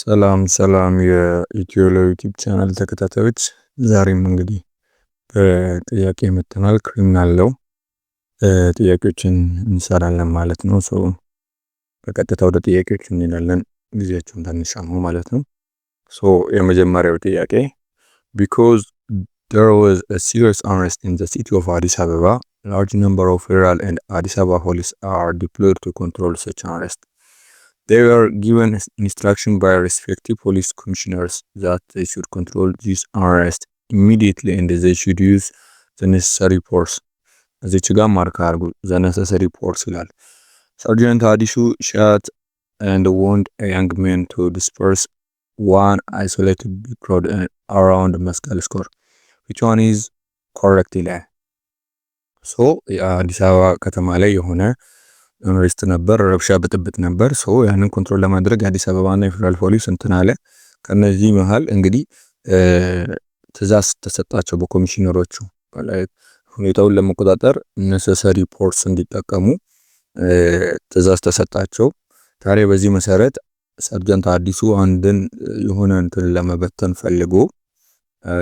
ሰላም የኢትዮሎ ዩቲዩብ ቻናል ተከታታዮች፣ ዛሬም እንግዲህ በጥያቄ መጥተናል። ክሪሚናል ሎው ጥያቄዎችን እንሰራለን ማለት ነው። በቀጥታ ወደ ጥያቄዎች እንሄዳለን፣ ጊዜያችሁን ታንሻሙ ማለት ነው። የመጀመሪያው ጥያቄ because there was a serious unrest in the city of Addis Ababa, large number of federal and Addis Ababa police are deployed to control such unrest. They were given instruction by respective police commissioners that they should control this unrest immediately and they should use the necessary force. እዚች ጋር ማርክ አድርጉ። the necessary force ይላል። Sergeant Adisu shot and warned a young man to disperse one isolated big crowd around Mescal Square. Which one is correct ይላል? የአዲስ አበባ ከተማ ላይ የሆነ ዩኒቨርሲቲ ነበር፣ ረብሻ ብጥብጥ ነበር። ያንን ኮንትሮል ለማድረግ አዲስ አበባና የፌደራል ፖሊስ እንትን አለ። ከነዚህ መሃል እንግዲህ ትዕዛዝ ተሰጣቸው በኮሚሽነሮቹ ሁኔታውን ለመቆጣጠር necessary force እንዲጠቀሙ ትዕዛዝ ተሰጣቸው። ታዲያ በዚህ መሰረት ሰርጀንት አዲሱ አንድን የሆነ እንትን ለመበተን ፈልጎ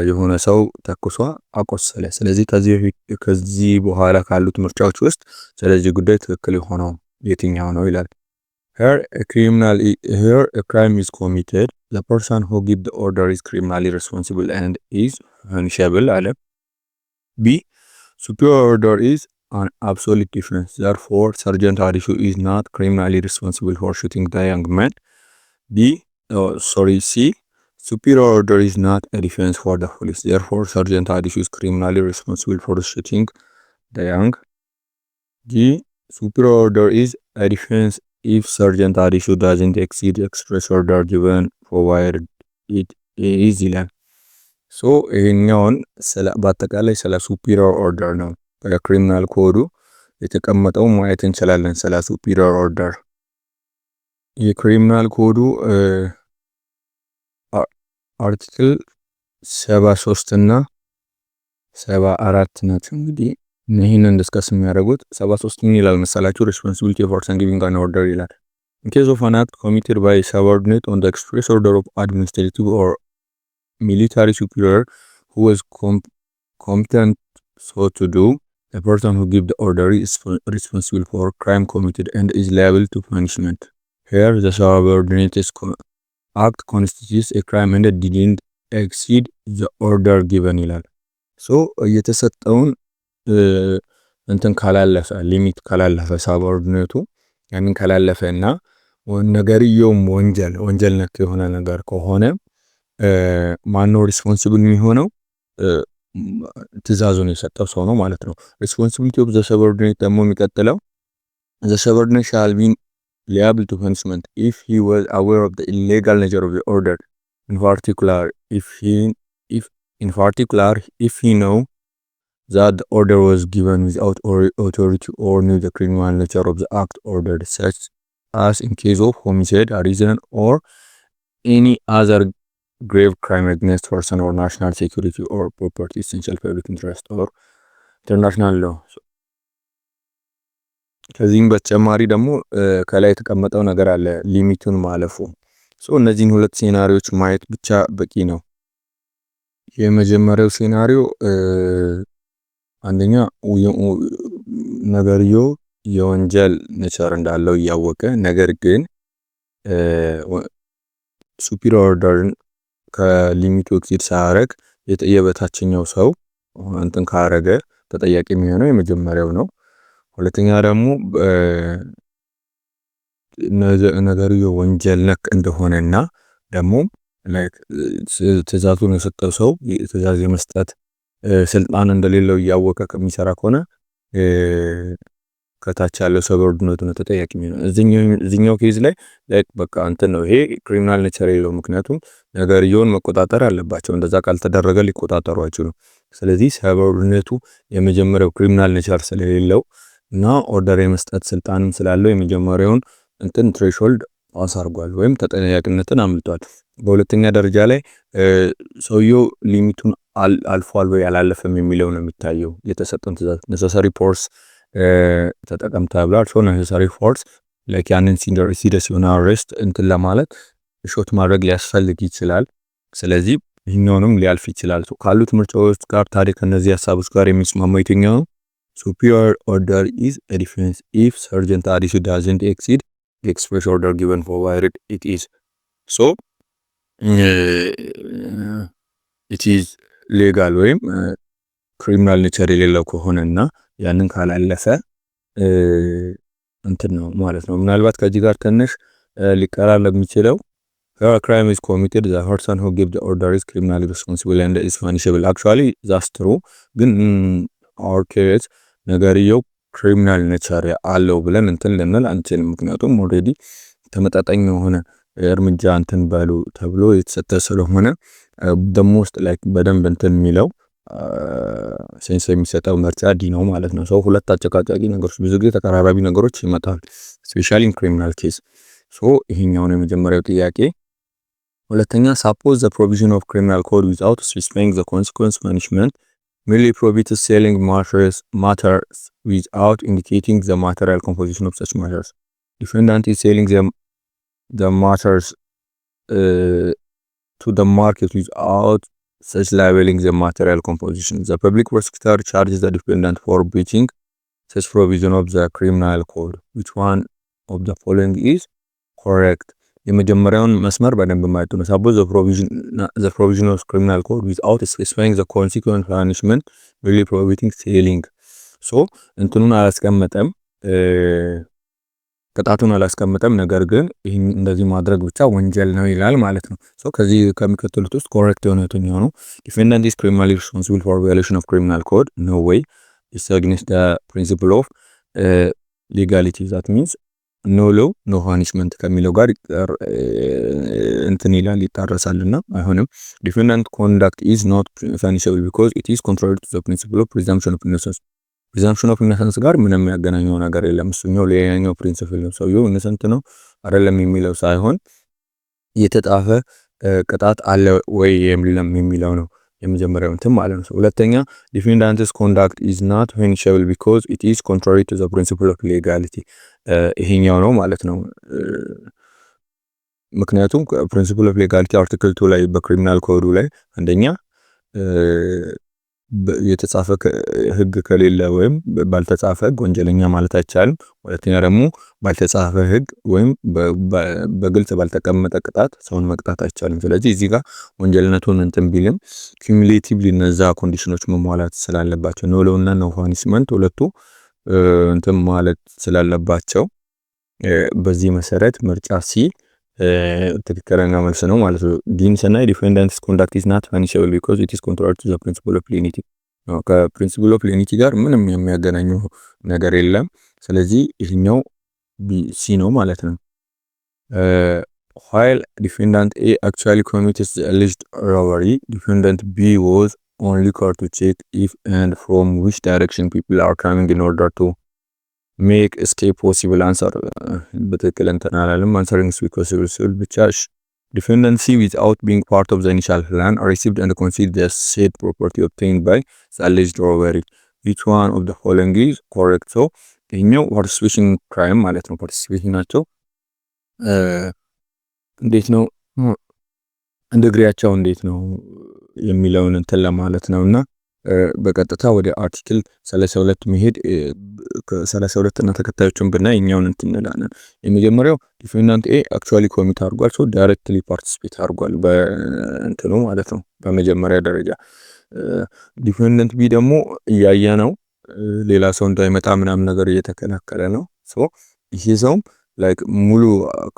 የሆነ ሰው ተኩሷ አቆሰለ። ስለዚህ ከዚህ በኋላ ካሉት ምርጫዎች ውስጥ ስለዚህ ጉዳይ ትክክል የሆነው የትኛው ነው ይላል። Here a crime is committed, the person who give the order is criminally responsible and is punishable አለ። B superior order is an absolute difference, therefore Sergeant Adisu is not criminally responsible for shooting the young man. C superior order is not a defense for the police, therefore Sergeant Adisu is criminally responsible for shooting the young. D superior order is a defense if Sergeant Adisu doesn't exceed express order given provided it is ይላል። ይሄኛውን በአጠቃላይ ስለ superior order ነው በክሪሚናል ኮዱ የተቀመጠው ማየት እንችላለን። ስለ superior order የክሪሚናል ኮዱ አርቲክል 73 እና 74 ናቸው። እንግዲህ ይህንን ዲስከስ የሚያደርጉት 73 ምን ይላል መሰላችሁ? responsibility for giving an order ይላል። in case of an act committed by a subordinate on the express order of administrative or military superior who was competent so to do, the person who give the order is responsible for crime committed and is liable to punishment. Here the subordinate's act constitutes a crime and didn't exceed the order given ይላል። የተሰጠውን እንትን ካላለፈ ሊሚት ካላለፈ ሳቦርዲኔቱ ያንን ካላለፈና ነገርየውም ወንጀል ነክ የሆነ ነገር ከሆነ ማነው ሪስፖንሲብል የሚሆነው? ትዕዛዙን የሰጠው ሰው ነው ማለት ነው። responsibility of the subordinate ደግሞ የሚቀጥለው the subordinate shall be liable to punishment if he was aware of the illegal nature of the order, in particular if he know that the order was given without authority or knew the criminal nature of the act ordered, such as in case of homicide, arson, or any other grave crime against person or national security or property, essential public interest or international law. ከዚህም በተጨማሪ ደግሞ ከላይ የተቀመጠው ነገር አለ ሊሚቱን ማለፉ። እነዚህን ሁለት ሴናሪዮች ማየት ብቻ በቂ ነው። የመጀመሪያው ሴናሪዮ አንደኛ ነገርየው የወንጀል ነቸር እንዳለው እያወቀ ነገር ግን ሱፒሪየር ኦርደርን ከሊሚቱ ኤክሲድ ሳያደርግ የበታችኛው ሰው እንትን ካረገ ተጠያቂ የሚሆነው የመጀመሪያው ነው። ሁለተኛ ደግሞ ነገርየው ወንጀል ነክ እንደሆነና ደግሞ ላይክ ትዕዛዙን የሰጠው ሰው ትዕዛዝ የመስጠት ስልጣን እንደሌለው እያወቀ ከሚሰራ ከሆነ ከታች ያለው ሰቦርዲኔቱ ነው ተጠያቂ የሚሆነው። እዚህኛው ኬዝ ላይ ላይክ በቃ እንትን ነው ይሄ ክሪሚናል ኔቸር የለው። ምክንያቱም ነገርየውን መቆጣጠር አለባቸው። እንደዛ ካልተደረገ ሊቆጣጠሩ አይችሉም። ስለዚህ ሰቦርዲኔቱ የመጀመሪያው ክሪሚናል ኔቸር ስለሌለው እና ኦርደር የመስጠት ስልጣንም ስላለው የመጀመሪያውን እንትን ትሬሾልድ ፓስ አድርጓል ወይም ተጠያቂነትን አምልጧል። በሁለተኛ ደረጃ ላይ ሰውየው ሊሚቱን አልፏል ወይ አላለፈም የሚለው ነው የሚታየው። የተሰጠን ትዕዛዝ necessary force ተጠቀም ተብሏል። necessary force ላይክ ያንን ሲሪየስ የሆነ አሬስት እንትን ለማለት ሾት ማድረግ ሊያስፈልግ ይችላል። ስለዚህ ይህኛውንም ሊያልፍ ይችላል። ካሉት ምርጫዎች ጋር ታዲያ ከነዚህ ሀሳቦች ጋር የሚስማማው የትኛው ነው? superior order is a defense if sergeant addition doesn't exceed the express order given provided it is so it is legal ወይም ክሪሚናል ኔቸር የሌለው ከሆነና ያንን ካላለፈ እንትን ነው ማለት ነው። ምናልባት ከዚህ ጋር ትንሽ ሊቀራረብ የሚችለው a crime is committed, the person who gave the order is criminally responsible and is punishable. Actually that's true. ግን our case ነገርየው ክሪሚናል ኔቸር አለው ብለን እንትን ልንል አንችልም። ምክንያቱም ኦልሬዲ ተመጣጣኝ የሆነ እርምጃ እንትን ባሉ ተብሎ የተሰጠ ስለሆነ the most like በደንብ እንትን የሚለው ሴንስ የሚሰጠው ምርጫ ዲ ነው ማለት ነው። ሰው ሁለት አጨቃጫቂ ነገሮች ብዙ ጊዜ ተቀራራቢ ነገሮች ይመጣሉ especially in criminal case. so ይሄኛው ነው የመጀመሪያው ጥያቄ። ሁለተኛ suppose the provision of criminal code without specifying the consequence punishment merely prohibits selling matters without indicating the material composition of such matters. Defendant is selling the matters to the market without such labeling the material composition. The public prosecutor charges the defendant for breaching such provision of the criminal code. Which one of the following is correct? የመጀመሪያውን መስመር በደንብ ማየት ነው። suppose the provision of criminal code without specifying the consequent punishment really prohibiting selling. so እንትኑን አላስቀመጠም ቅጣቱን አላስቀመጠም፣ ነገር ግን ይሄን እንደዚህ ማድረግ ብቻ ወንጀል ነው ይላል ማለት ነው። so ከዚህ ከሚከተሉት ውስጥ ኮሬክት የሆነው ነው defendant is criminally responsible for violation of criminal code. no way. it's against the principle of legality. that means no law no punishment ከሚለው ጋር እንትን ይላል ይጣረሳልና አይሆንም። defendant conduct is not punishable because it is contrary to the principle of presumption of innocence. presumption of innocence ጋር ምንም ያገናኘው ነገር የለም። እሱኛው ሌላኛው ፕሪንሲፕል ነው። ሰውየው innocent ነው አይደለም የሚለው ሳይሆን የተጣፈ ቅጣት አለ ወይ የሚለው ነው የመጀመሪያው እንትን ማለት ነው። ሁለተኛ defendant's conduct is not punishable because it is contrary to the principle of legality. ይሄኛው ነው ማለት ነው። ምክንያቱም principle of legality article 2 ላይ በክሪሚናል ኮዱ ላይ አንደኛ የተጻፈ ህግ ከሌለ ወይም ባልተጻፈ ህግ ወንጀለኛ ማለት አይቻልም። ሁለተኛ ደግሞ ባልተጻፈ ህግ ወይም በግልጽ ባልተቀመጠ ቅጣት ሰውን መቅጣት አይቻልም። ስለዚህ እዚህ ጋር ወንጀልነቱን እንትን ቢልም cumulatively እነዛ ኮንዲሽኖች መሟላት ስላለባቸው ነው ሎውና ነው ፓኒሽመንት ሁለቱ እንትን ማለት ስላለባቸው በዚህ መሰረት ምርጫ ሲ ትክክለኛ መልስ ነው ማለት ነው። ዲን ሰናይ defendant's conduct is not punishable because it is contrary to the principle of lenity. ከፕሪንሲፕል ኦፍ ሌኒቲ ጋር ምንም የሚያገናኘው ነገር የለም። ስለዚህ ይሄኛው ሲ ነው ማለት ነው። while defendant A actually committed the alleged robbery, defendant B was only called to check if and from which direction people are coming in order to make escape possible. answer በትክክል እንትን አላለም። answering is possible ሲል ብቻ defendant C without being part of the initial plan received and concealed the said property obtained by the alleged robbery. which one of the following is correct? so ይሄኛው participation crime ማለት ነው። participation ናቸው። እንዴት ነው እንድግሪያቸው እንዴት ነው የሚለውን እንትን ለማለት ነውና በቀጥታ ወደ አርቲክል 32 መሄድ 32 እና ተከታዮቹን ብናይ እኛውን እንትን እንላለን። የመጀመሪያው ዲፌንዳንት ኤ አክቹአሊ ኮሚት አድርጓል፣ ሶ ዳይሬክትሊ ፓርቲሲፔት አድርጓል በእንትኑ ማለት ነው በመጀመሪያ ደረጃ። ዲፌንዳንት ቢ ደግሞ እያየ ነው ሌላ ሰው እንዳይመጣ ምናምን ነገር እየተከላከለ ነው። ሶ ይሄ ሰው ላይክ ሙሉ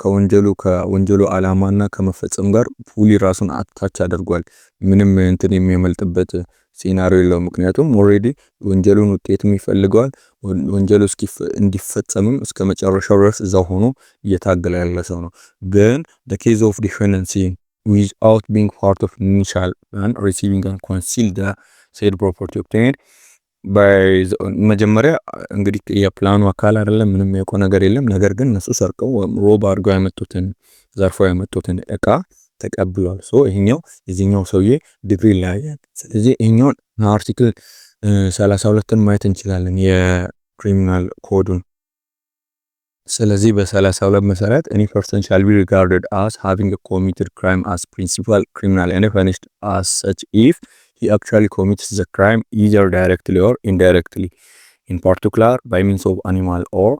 ከወንጀሉ አላማና ከመፈጸም ጋር ፉሊ ራሱን አታች አድርጓል። ምንም እንትን የሚያመልጥበት ሲናሪዮ የለው። ምክንያቱም ኦሬዲ ወንጀሉን ውጤትም ይፈልገዋል። ወንጀሉ እንዲፈጸምም እስከ መጨረሻው ድረስ እዛው ሆኖ እየታገለ ያለ ሰው ነው። ግን the case of dependency without being part of initial plan receiving and conceal the said property obtained by መጀመሪያ እንግዲህ የፕላኑ አካል አይደለም፣ ምንም የቆ ነገር የለም። ነገር ግን እነሱ ሰርቀው ሮብ አድርገው ያመጡትን ዘርፈው ያመጡትን እቃ ተቀብሏል። ሶ ይሄኛው የዚህኛው ሰውዬ ዲግሪ ላይ ስለዚህ ይሄኛው አርቲክል 32ን ማየት እንችላለን የክሪሚናል ኮዱን። ስለዚህ በ32 መሰረት any person shall be regarded as having committed crime as principal criminal and punished as such if he actually commits the crime either directly or indirectly, in particular by means of animal or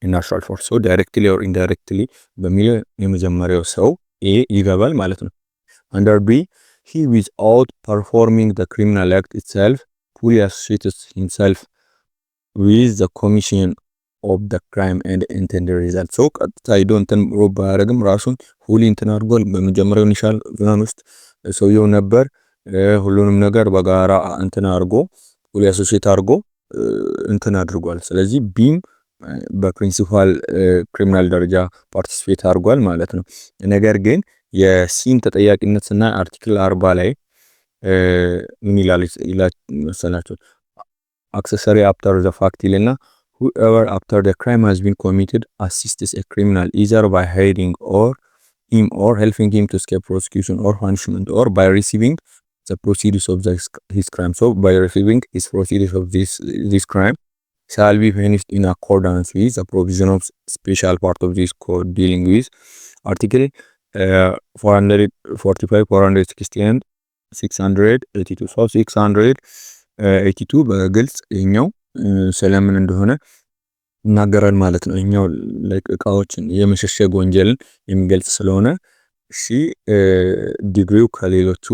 in natural force. So directly or indirectly በሚለው የመጀመሪያው ሰው ኤ ይገባል ማለት ነው። under B, he without performing the criminal act itself fully associates himself with the commission of the crime and intended result. So ቀጥታ ሄዶ እንትን ሮብ አያደርግም ራሱን ሁሊ እንትን አድርጓል። በመጀመሪያው ኢኒሻል ፕላን ውስጥ ሰውየው ነበር። ሁሉንም ነገር በጋራ እንትን አድርጎ ሁሊ አሶሲዬት አድርጎ እንትን አድርጓል። ስለዚህ ቢም በፕሪንሲፓል ክሪሚናል ደረጃ ፓርቲሲፔት አድርጓል ማለት ነው። ነገር ግን የሲን ተጠያቂነት ስናይ አርቲክል 40 ላይ ምን ይላል መሰላችሁ? accessory after the fact ይልና whoever after the crime has been committed assists a criminal either by hiding or him or helping him to escape prosecution or punishment or by receiving the proceeds of his crime. So by receiving his proceeds of this crime shall be punished in accordance with the provision of special part of this code dealing with article 445, 460 and 682. So 682 በግልጽ ይኛው ስለምን እንደሆነ እናገራል ማለት ነው። ይኛው እቃዎችን የመሸሸግ ወንጀልን የሚገልጽ ስለሆነ እሺ ዲግሪው ከሌሎቹ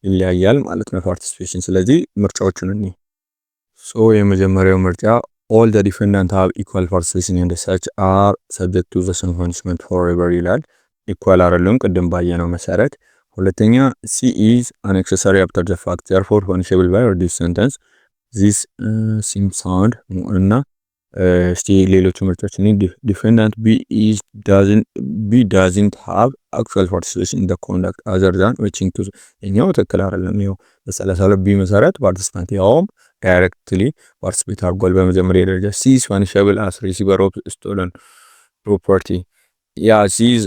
ይለያያል ማለት ነው ፓርቲሲፔሽን። ስለዚህ ምርጫዎቹን እኔ የመጀመሪያው ምርጫ all the defendant have equal participation in the search are subject to the same punishment forever ይላል። ኢኳል አይደለም ቅድም ባየነው መሰረት። ሁለተኛ C is an accessory after the fact therefore punishable by reduced sentence. this seems sound እና ሌሎቹ ምርጫዎች እኔ defendant doesn't have actual participation in the conduct other than reaching to እኛው ትክክል አይደለም። ይኸው በ32 ቢ መሰረት ፓርቲሲፓንት ያውም ዳይሬክትሊ ፓርቲሲፔት አድርጓል በመጀመሪያ ደረጃ። C is punishable as receiver of stolen property ያ C is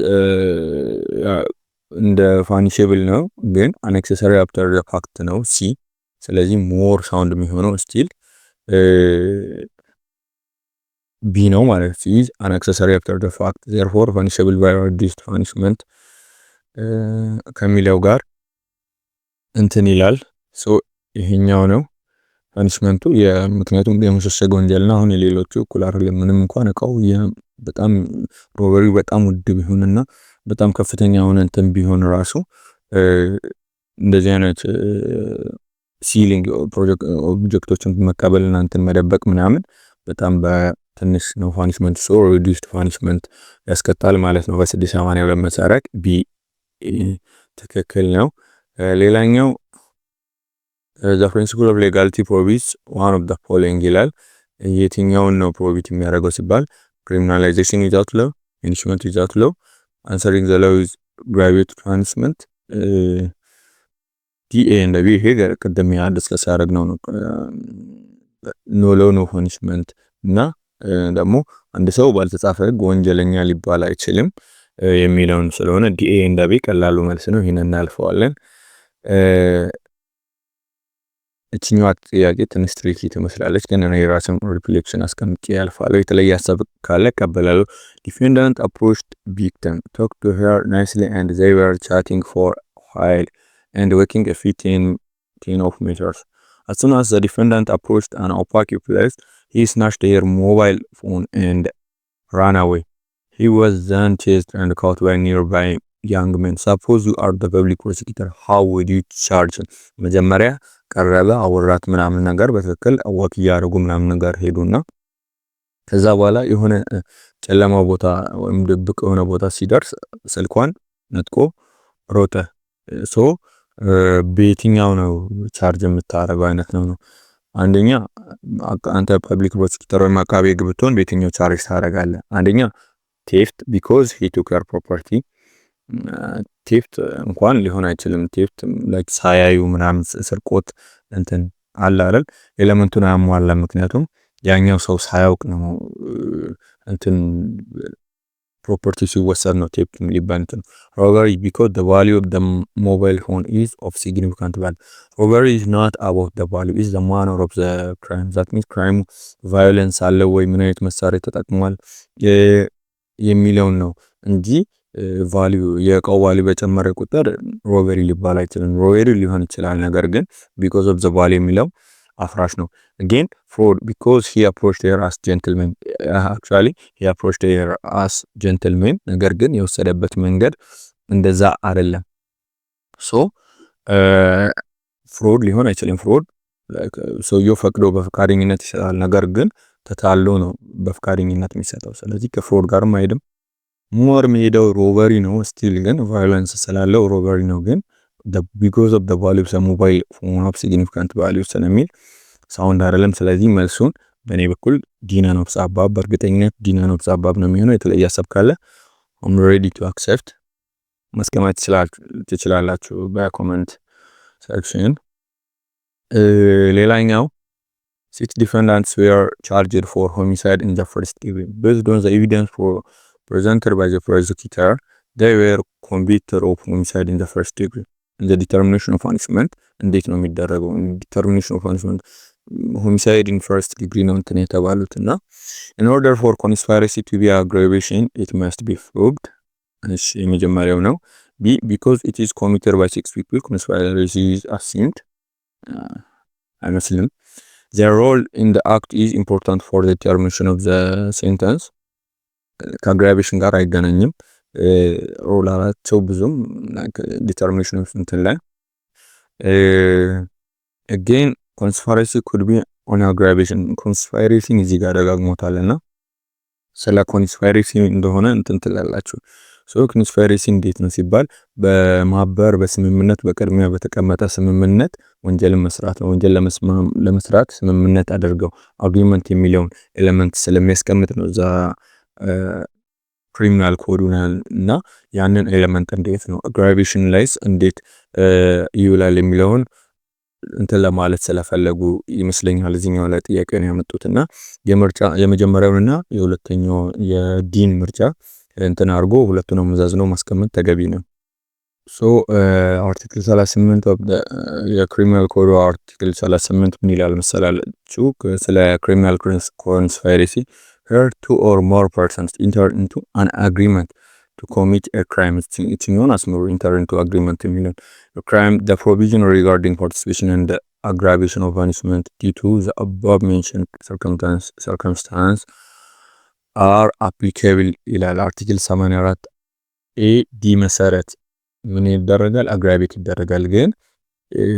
እንደ ፋኒሼብል ነው ግን አኔክሰሰሪ አፍተር ዘ ፋክት ነው C። ስለዚህ ሞር ሳውንድ የሚሆነው ስቲል ቢ ነው ማለት ነው። is an accessory after the fact therefore punishable by reduced punishment ከሚለው ጋር እንትን ይላል። ይሄኛው ነው ፓኒሽመንቱ ምክንያቱም የመሸሸግ ወንጀልና አሁን የሌሎቹ እኩል አይደለም። ምንም እንኳን እቃው በጣም ሮበሪ በጣም ውድ ቢሆንና በጣም ከፍተኛ ሆነ እንትን ቢሆን ራሱ እንደዚህ አይነት ሲሊንግ ኦብጀክቶችን መቀበልና እንትን መደበቅ ምናምን በጣም በትንሽ ነው ፓኒሽመንት ሪዲዩስድ ፓኒሽመንት ያስከታል ማለት ነው በ682 መሰረት ቢ ትክክል ነው። ሌላኛው the principle of legality prohibits one of the following ይላል። የትኛውን ነው ፕሮሂቢት የሚያደርገው ሲባል criminalization without law, punishment without law, answering the law with private punishment ዲኤ እንደ ቢ ይሄ ቀደም ዲስከስ ያደረግነው ነው። ኖ ሎው ኖ ፓኒሽመንት እና ደግሞ አንድ ሰው ባልተጻፈ ህግ ወንጀለኛ ሊባል አይችልም የሚለውን ስለሆነ ዲኤ እንደ ቢ ቀላሉ መልስ ነው። ይሄን እናልፈዋለን። እቺኛው ጥያቄ ትንሽ ትሪኪ ትመስላለች ግን እኔ የራሴን ሪፍሌክሽን አስቀምጬ ያልፋለሁ። የተለየ ሀሳብ ካለ ቀበላለሁ። defendant approached victim, talked to her nicely and they were chatting for a while and walking a few 10 of meters. As soon as the defendant approached an opaque place, he snatched her mobile phone and ran away. He was then chased and caught by nearby young men. Suppose you are the public prosecutor, how would you charge him? መጀመሪያ ቀረበ አወራት ምናምን ነገር በትክክል ወክ ያደርጉ ምናምን ነገር ሄዱና ከዛ በኋላ የሆነ ጨለማ ቦታ ወይም ድብቅ የሆነ ቦታ ሲደርስ ስልኳን ነጥቆ ሮጠ። በየትኛው ነው ቻርጅ የምታደርገው አይነት ነው? አንደኛ አንተ ፐብሊክ ፕሮሲኪዩተር ወይም አቃቤ ሕግ ብትሆን በየትኛው ቻርጅ ታደርጋለህ? አንደኛ ቴፍት because he took your property ቴፍት እንኳን ሊሆን አይችልም። ቴፍት ላይክ ሳያዩ ምናምን ስርቆት እንትን አለ አይደል ኤሌመንቱን አያሟላ። ምክንያቱም ያኛው ሰው ሳያውቅ ነው እንትን ፕሮፐርቲ ሲወሰድ ነው ቴፍት ሊባል እንትን። robbery because the value of the mobile phone is of significant value. robbery is not about the value, is the manner of the crime. that means crime violence አለ ወይ ምን አይነት መሳሪያ ተጠቅሟል የሚለውን ነው እንጂ ቫልዩ የእቃው ቫልዩ በጨመረ ቁጥር ሮበሪ ሊባል አይችልም። ሮበሪ ሊሆን ይችላል፣ ነገር ግን ቢኮዝ ኦፍ ዘ ቫልዩ የሚለው አፍራሽ ነው። again fraud because he approached her as gentleman actually he approached her as gentleman ነገር ግን የወሰደበት መንገድ እንደዛ አይደለም። ሶ ፍሮድ ሊሆን አይችልም። ፍሮድ ሰውየው ፈቅዶ በፍቃደኝነት ይሰጣል፣ ነገር ግን ተታሎ ነው በፍቃደኝነት የሚሰጠው። ስለዚህ ከፍሮድ ጋርም አይሄድም። ሞር የሚሄደው ሮበሪ ነው። ስቲል ግን ቫዮለንስ ስላለው ሮበሪ ነው። ግን because of the value of mobile phone have significant value ስለሚል ሳውንድ አይደለም። ስለዚህ መልሱን በእኔ በኩል ዲና ነው ጻባብ፣ በእርግጠኝነት ዲና ነው ጻባብ ነው የሚሆነው። የተለየ ሀሳብ ካለ I'm ready to accept ማስቀመጥ ትችላላችሁ በኮሜንት ሴክሽን። ሌላኛው 6 defendants were charged for homicide in the first degree. Based on the evidence presented by the prosecutor, they were convicted of homicide in the first degree. In the determination of punishment, እንዴት ነው የሚደረገው? determination of punishment homicide in first degree ነው እንትን የተባሉት እና in order for conspiracy to be aggravation it must be proved። እሺ የመጀመሪያው ነው B because it is committed by 6 people conspiracy is assumed አይመስልም። their role in the act is important for the determination of the sentence ከአግራቬሽን ጋር አይገናኝም። ሮል አላቸው ብዙም ዲተርሚኔሽን ኦፍ እንትን ላይ again conspiracy could be on aggravation conspiracy እዚህ ጋር ደጋግሞታልና ስለ ኮንስፓይሬሲ እንደሆነ እንትን ትላላችሁ። ሶ ኮንስፓይሬሲ እንዴት ነው ሲባል በማበር በስምምነት በቅድሚያ በተቀመጠ ስምምነት ወንጀልን መስራት ነው። ወንጀል ለመስራት ስምምነት አድርገው አግሪመንት የሚለውን ኤሌመንት ስለሚያስቀምጥ ነው እዛ ክሪሚናል ኮዱን እና ያንን ኤሌመንት እንዴት ነው አግራቬሽን ላይስ እንዴት ይውላል የሚለውን እንትን ለማለት ስለፈለጉ ይመስለኛል እዚህኛው ላይ ጥያቄውን ያመጡትና የመጀመሪያውንና የሁለተኛው የዲን ምርጫ እንትን አድርጎ ሁለቱንም መዛዝነው ማስቀመጥ ተገቢ ነው። ሶ አርቲክል 38 ኦፍ የክሪሚናል ኮድ አርቲክል 38 ምን ይላል መሰላችሁ? ስለ ክሪሚናል ኮንስፓይሬሲ here two or more persons enter into an agreement to commit a crime. It's known as more enter into agreement የሚለው crime. The provision regarding participation and the aggravation of punishment due to the above mentioned circumstance are applicable ይላል አርቲክል 84 ኤ ዲ መሰረት ምን ይደረጋል? አግራቬት ይደረጋል። ግን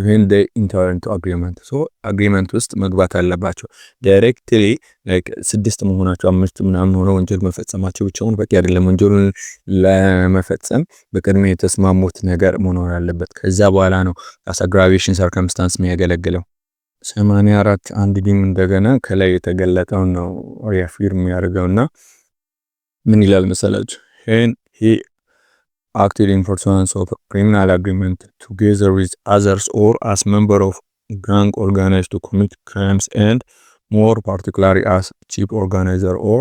when they enter into agreement so agreement ውስጥ መግባት አለባቸው። ዳይሬክትሊ like 6 መሆናቸው 5 ምናምን ሆነው ወንጀል መፈጸማቸው ብቻውን በቂ አይደለም። ወንጀሉን ለመፈጸም በቅድሚያ የተስማሙት ነገር መኖር አለበት። ከዛ በኋላ ነው as aggravation circumstance የሚያገለግለው። 84 አንድ ዲም እንደገና ከላይ የተገለጠው ነው ሪአፊርም ያደርገውና ምን ይላል መሰላችሁ? he acted in pursuance of a criminal agreement together with others or as member of gang organized to commit crimes and more particularly as chief organizer or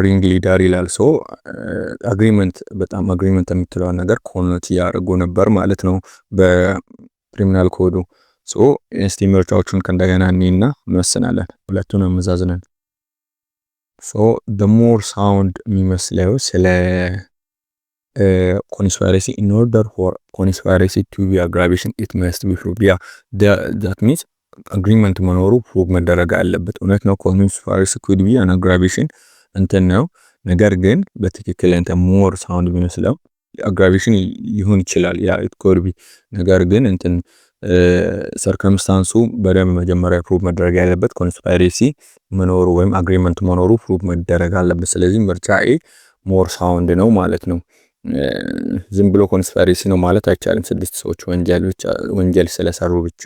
ringleader ይላል። ሶ አግሪመንት በጣም አግሪመንት የምትለው ነገር ኮንኖት ያደርጉ ነበር ማለት ነው በክሪሚናል ኮዱ። ሶ እስቲ ምርጫዎቹን ከእንደገና እኔና እንወስናለን፣ ሁለቱን አመዛዝነን። ሶ the more sound የሚመስለው ስለ conspiracy in order for conspiracy to be aggravation it must be proved. Yeah, that means agreement መኖሩ ፕሩቭ መደረግ አለበት። እውነት ነው conspiracy could be an aggravation እንትን ነው። ነገር ግን በትክክል እንትን more sound የሚመስለው aggravation ይሁን ይችላል። ያ it could be ነገር ግን እንትን ሰርከምስታንሱ በደንብ መጀመሪያ ፕሩቭ መደረግ ያለበት ኮንስፓይሬሲ መኖሩ ወይም አግሪመንት መኖሩ ፕሩቭ መደረግ አለበት። ስለዚህ ምርጫዬ more sound ነው ማለት ነው። ዝም ብሎ ኮንስፓይሬሲ ነው ማለት አይቻልም። 6 ሰዎች ወንጀል ስለሰሩ ብቻ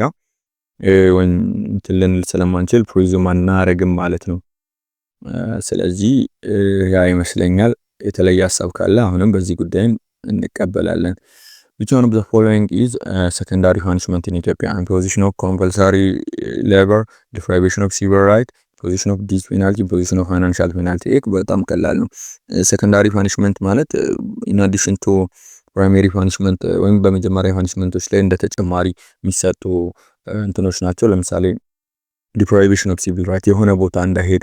ወንጀልን ስለማንችል ፕሪዙም አናረግም ማለት ነው። ስለዚህ ያ ይመስለኛል። የተለየ ሀሳብ ካለ አሁንም በዚህ ጉዳይ እንቀበላለን። which one of the following is secondary punishment in Ethiopia? Imposition of compulsory labor, deprivation of civil right, imposition of death penalty, imposition of financial penalty። በጣም ቀላል ነው። secondary punishment ማለት in addition to primary punishment ወይም በመጀመሪያ ፓኒሽመንቶች ላይ እንደ ተጨማሪ የሚሰጡ እንትኖች ናቸው። ለምሳሌ ዲፕራይቬሽን ኦፍ ሲቪል ራይት የሆነ ቦታ እንዳይሄድ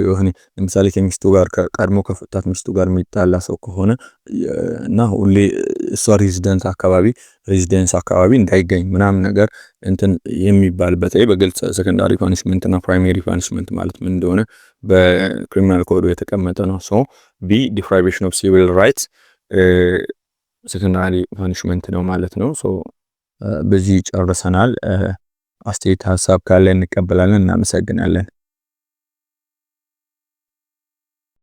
የሆነ ለምሳሌ ከሚስቱ ጋር ቀድሞ ከፈታት ሚስቱ ጋር የሚጣላ ሰው ከሆነ እና ሁሌ እሷ ሬዚደንስ አካባቢ እንዳይገኝ ምናምን ነገር እንትን የሚባልበት በግልጽ ሰከንዳሪ ፓኒሽመንት እና ፕራይመሪ ፓኒሽመንት ማለት ምን እንደሆነ በክሪሚናል ኮዱ የተቀመጠ ነው። ሶ ቢ ዲፕራይቬሽን ኦፍ ሲቪል ራይትስ ሰከንዳሪ ፓኒሽመንት ነው ማለት ነው። ሶ በዚህ ጨርሰናል። አስተያየት ሀሳብ ካለ እንቀበላለን። እናመሰግናለን።